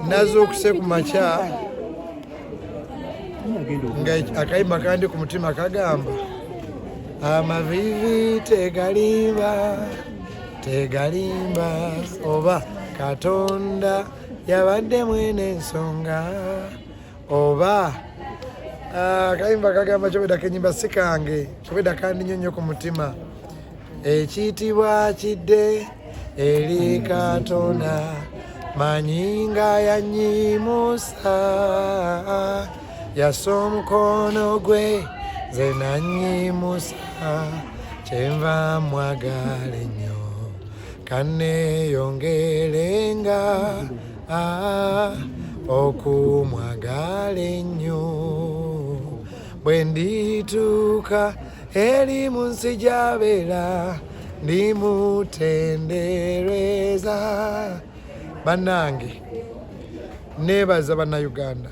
nazuukuse ku makya nga akayimba kandi ku mutima kagamba amavivi tegalimba oba Katonda yabadde mwene ensonga oba akayimba kagamba kyobeda kenyimba sikange kyobeda kandi nyonyo ku mutima ekiyitibwa kidde eri Katonda manyinga yanyimusa yassa omukono gwe nze nanyimusa kyenva mwagala ennyo kanneeyongerenga okumwagala ennyo bwe ndituuka eri mu nsi gy'abeera ndimutendereza. Bannange neebaza bannayuganda,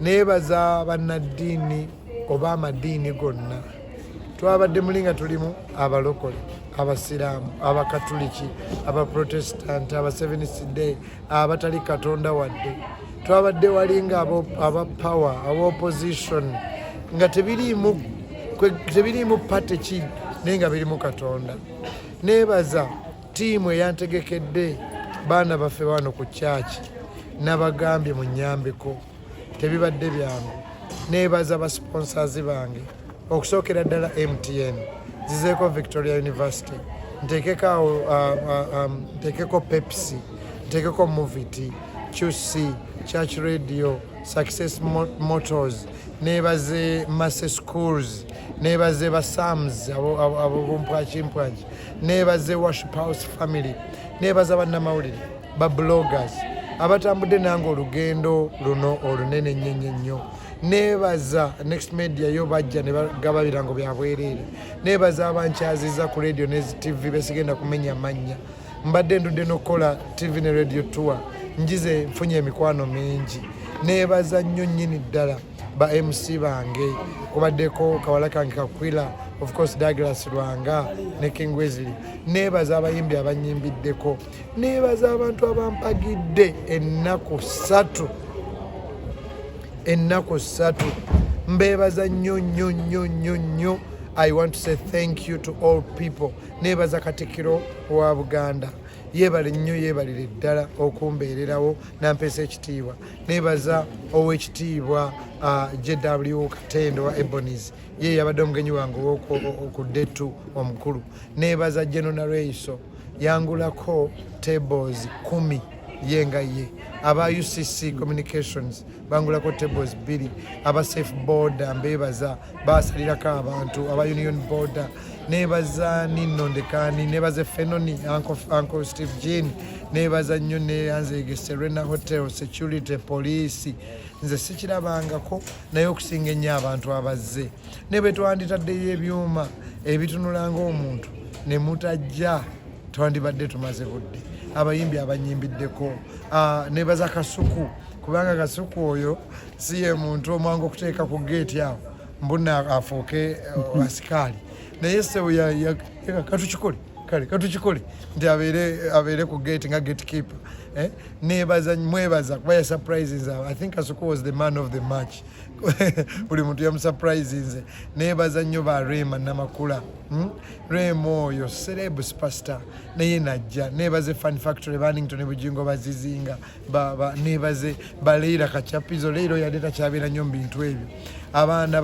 neebaza bannaddiini oba amaddiini gonna. Twabadde muli nga tulimu abalokole, abasiraamu, abakatuliki, abaprotestanti, aba Seventh Day, abatali Katonda wadde. Twabadde wali nga aba power, aba opposition, nga tebiriimu pate ki naye nga birimu Katonda. Neebaza ttiimu eyantegekedde baana baffe wano ku kyaki, nabagambye munnyambeko, tebibadde byangu. Neebaza basponsors bange okusookera ddala MTN, zizeeko Victoria University, nteekeko Pepsi, nteekeko Moviti, QC, Church Radio, Success Motors, neebaze Masse Schools, neebaze Basams abo bompwakimpwaki, neebaze Worship House Family, neebaza bannamawulire, babloggers abatambudde nange olugendo luno olunene ennyo. Neebaza Next Media yo bajja ne bagaba birango bya bwereere. Neebaza abankyaziza ku radio ne TV besigenda kumenya mannya. Mbadde ndudde n'okukola TV ne radio tour, njize nfunye emikwano mingi. Neebaza nnyo nnyini ddala ba MC bange, kubaddeko kawala kange Kakwila, of course Douglas Lwanga ne King Wesley. Neebaza abayimbi abanyimbiddeko, neebaza abantu abampagidde ennaku ssatu. Mbebaza nnyo. I want to say thank you to all people. Neebaza Katikkiro wa Buganda, yeebale nnyo, yeebalire ddala okumbeererawo nampeesa ekitiibwa. Neebaza ow'ekitiibwa JW Katendo wa Ebonies, ye yabadde omugenyi wange ku Detu omukulu. Neebaza General Reiso, yangulako tables 10 yenga ye. Aba UCC Communications bangulako tables 2, aba Safe Border mbebaza basalirako abantu, aba Union Border. Neebaza Nino Ndekani, neebaza Fenoni, Uncle Steve Jean, neebaza nnyo neyanzege Serena Hotel, Security, Police. Nze sikirabangako naye okusinga ennyo abantu abazze. Ne bwe twanditaddeyo ebyuma ebitunulanga omuntu ne mutajja, twandibadde tumaze budde. Abayimbi abanyimbiddeko, neebaza Kasuku, kubanga Kasuku oyo si ye muntu omwangu okuteeka ku gate awo mbuna afuuke asikaali. Naye sewe katukikole nti abeere ku gate nga gatekeeper. Neebaza mwebaza kuba ya surprises. I think Kasuku was the man of the match. Buli muntu yamusurprisinze. Neebaza nnyo ba Rema Namakula, Rema oyo celeb superstar naye najja. Neebaze Fun Factory Bannington ne Bujingo bazizinga, neebaze Baleira Kachapizo, leero yadeta kyabeera nnyo mu bintu ebyo. Abaana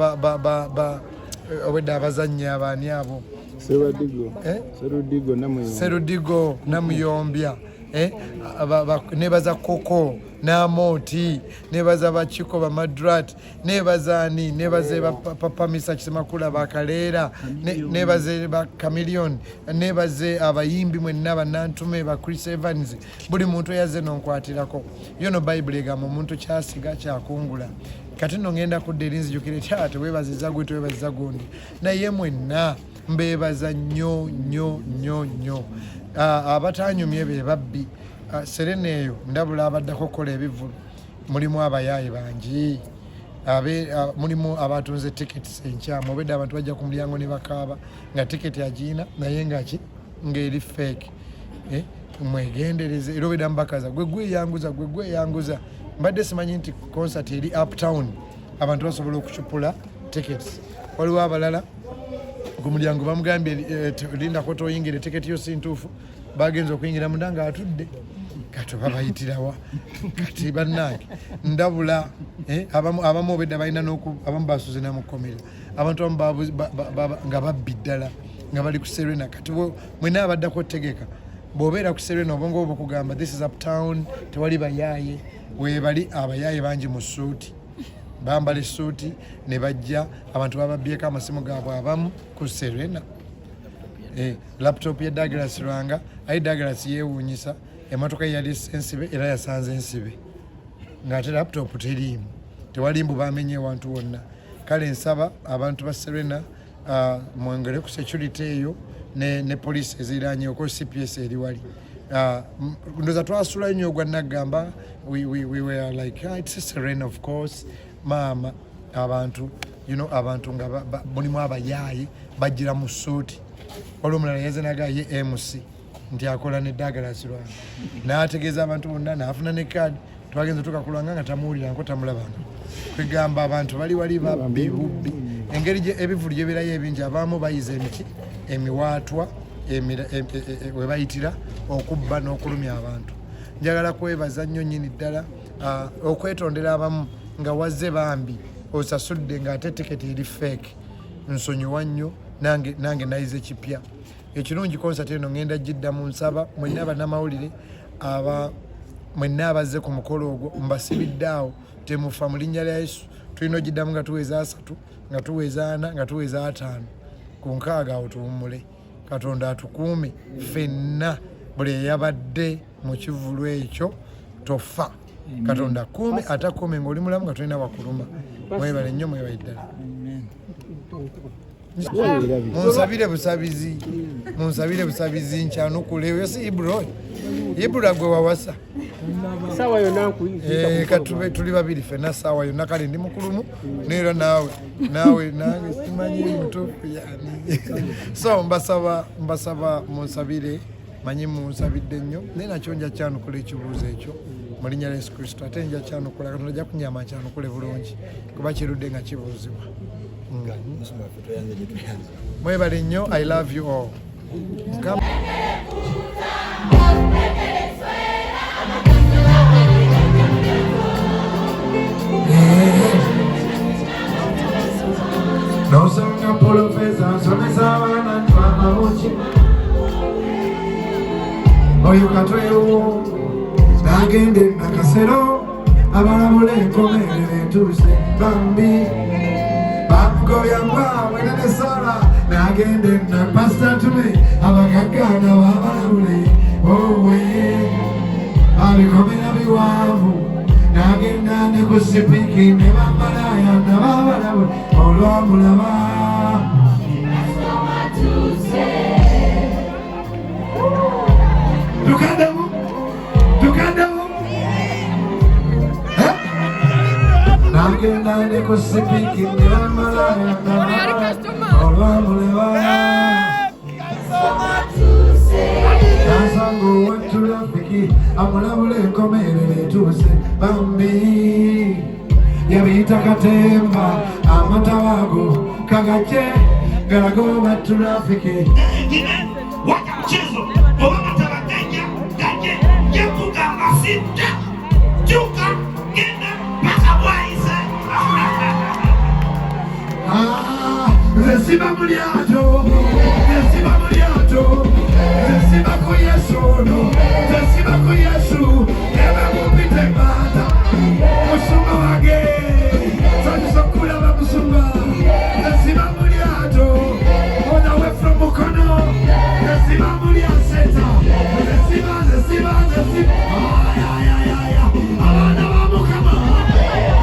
obwedda abazannya abaani abo Serudigo Namuyombya, neebaza Koko Namoti, neebaza Bachiko Bamadrat, neebaze Papa Misa Kisemakula Bakaleera, neebaze ba Chameleon, neebaze abayimbi mwenna bannantume ba Chris Evans. Buli muntu yazze nonkwatirako. Yono Bible egamba omuntu kyasiga kyakungula. Kati nno ngenda kudda eri nzijukire ate weebaziza gwe twebaziza gundi. Naye mwenna mbeebaza nnyo. Abatanyumye be babbi. Serena eyo ndabula abaddako okukola ebivulu. Mulimu abayaayi bangi, mulimu abatunze tickets enkyamu. Obwedda abantu bajja ku mulyango ne bakaaba nga ticket agiina naye ng'eri fake. mwegendereze era obedda mubakaza gweyanguza mbadde simanyi nti concert eri uptown abantu basobola okucupula tickets waliwo abalala ku mulyango bamugambye lindako toyingire tiketi yo si ntuufu bagenza okuyingira munda nga atudde kati babayitirawa kati bannange ndabula abamu obedda balina abamu basuze namukomera abantu abamu nga babbi ddala nga bali ku Serena kati mwena abaddako tegeka bw'obeera ku Serena obongo obukugamba this is uptown tewali bayaaye webali abayaaye bangi mu suuti bambala essuuti ne bajja abantu bababbyeko amasimu gaabwe abamu ku Serena laptop ya Douglas Lwanga ayi Douglas yeewuunyisa emotoka yali ensibe era yasanze ensibe ng'ate laptop teriimu tewali mbu bamenye ewantu wonna kale nsaba abantu ba Serena mwongere ku security eyo ne police eziranye oko CPS eri wali ndoza twasula nnyo gwa nagamba we were like it's a Serena of course mama abantu abantu nga mulimu abayaayi bajjira mu suuti olwomulala yezenagaye MC nti akola ne Douglas Lwanga n'ategeeza abantu bonna n'afuna ne kaadi twagenze tukakulanga nga tamuwulira nko tamulabanga kwegamba abantu bali wali babbi bubbi engeri ebivulu gye birayo ebingi abamu bayiza emiti emiwaatwa we bayitira okubba n'okulumya abantu njagala kwebaza nnyo nnyini ddala okwetondera abamu nga wazze bambi osasudde ng'ate tiketi eri fake nsonyiwa nnyo nange nayize kipya ekirungi konsati eno ngenda giddamu nsaba mwenna bannamawulire mwenna abazze ku mukolo ogwo mbasibiddaawo temufa mu linnya lya Yesu tulina ogiddamu nga tuweza 3 nga tuweza 4 nga tuweza 5 ku 6 awo tuwummule Katonda atukuume ffenna buli eyabadde mu kivulu ekyo tofa Katonda kuume atakuume ng'oli mulamu nga tulina wakuluma mwebale nnyo mwebale ddala munsabire busabizi nkyanukule yo si Ibro gwe wawasa sawa yonna katube tuli babiri fena sawa yonna kale ndi mukulumu neera nawe nange simanyi mutuufu yani so mbasaba munsabire manyi munsabidde nnyo naye nakyo nja kyanukula ekibuuzo ekyo mu linnya lya Yesu Kristo ate nja kyanukula Katonda ajja kunyama kyanukule bulungi kuba kirudde nga kibuuzibwa mwebale nnyo I love you all. Nosanga polofeza somesa abana mama muchi oyo katwewo nagende nakasero abalabula enkomerere entuse bambi bamugoya mbamwe nanesala nagende na pasta tume abagagana babalabule owe abikomera biwavu nagenda ne kusipiki ne bamalaya nababalabule olwamulaba tukadamu nagenda ne kusipiki ne bamalaya nababalabule olwamulaba Nasango watulafiki amulabule enkomerere etuse bambi yabiyita katemba amatawago kagache galago watulafiki waka mchezo owamataba gaje yebuga asinda juka genda paka waize Resiba mulyato Resiba ko Yesu no Resiba ko Yesu Eba mupite bata Musumba wage Sanisokula wa musumba Resiba mulyato On the way from Mukono Resiba mulyaseta Resiba Ay Abana wa Mukama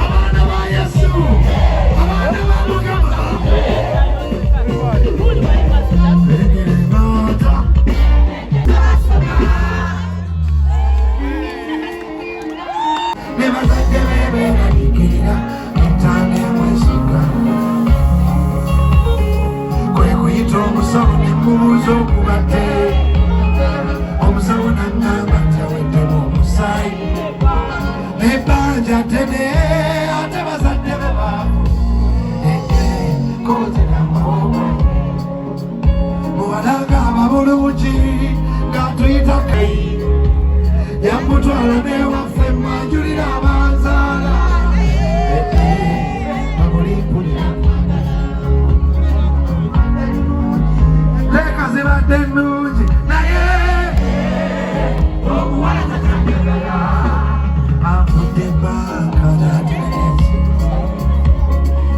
Abana wa Yesu Abana wa Mukama Omusawo ne mubuuza okubate omusawo nanga Bala ne waffe mwanjulira abanzaala bamulimpulira leka zibadde nnungi naye omuwala tatanjagala afudde ebbanga nategereze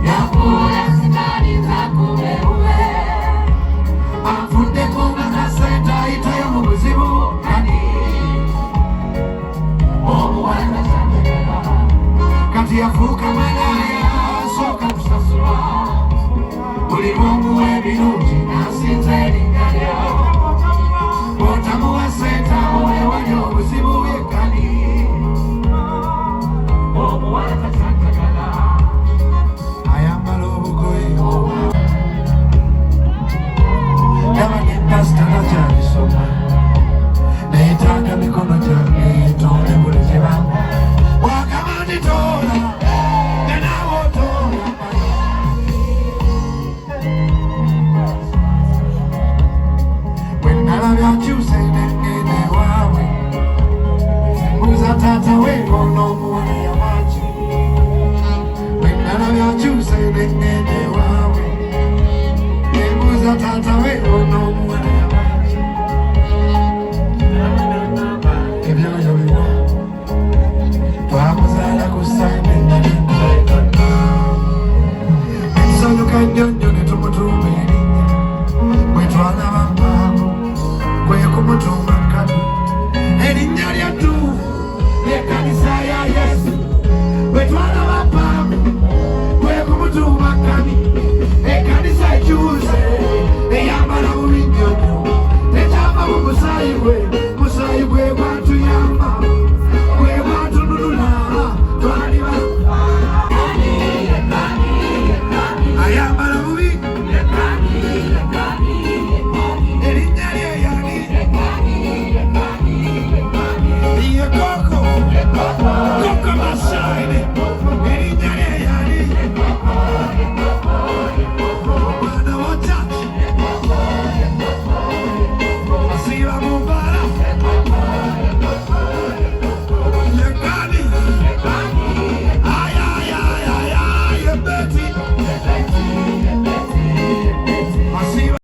yafuula sitaani zakubeube afuddeko nga kasente ayitayo mu buzibu kani omuwala tatanjagala kati yafuuka malaya asooka kusasula buli mungu w'ebirungi nasinza erinnya lyawo bw'otamuwa sente awo ewali obuzibu bw'ekkani omuwala tatanjagala ayambala obugoye ndaba ne pasita takyabisoma neetaaga mikono gyange toole buli gye bamba bw'agamba nditoola nga naawe otoola bwe nalabye akyuse nengenda ewaabwe mbuuza taata we ono omuwala yawaki bwe nalabye akyuse nengenda ewaabwe mbuuza taata we ono omuwala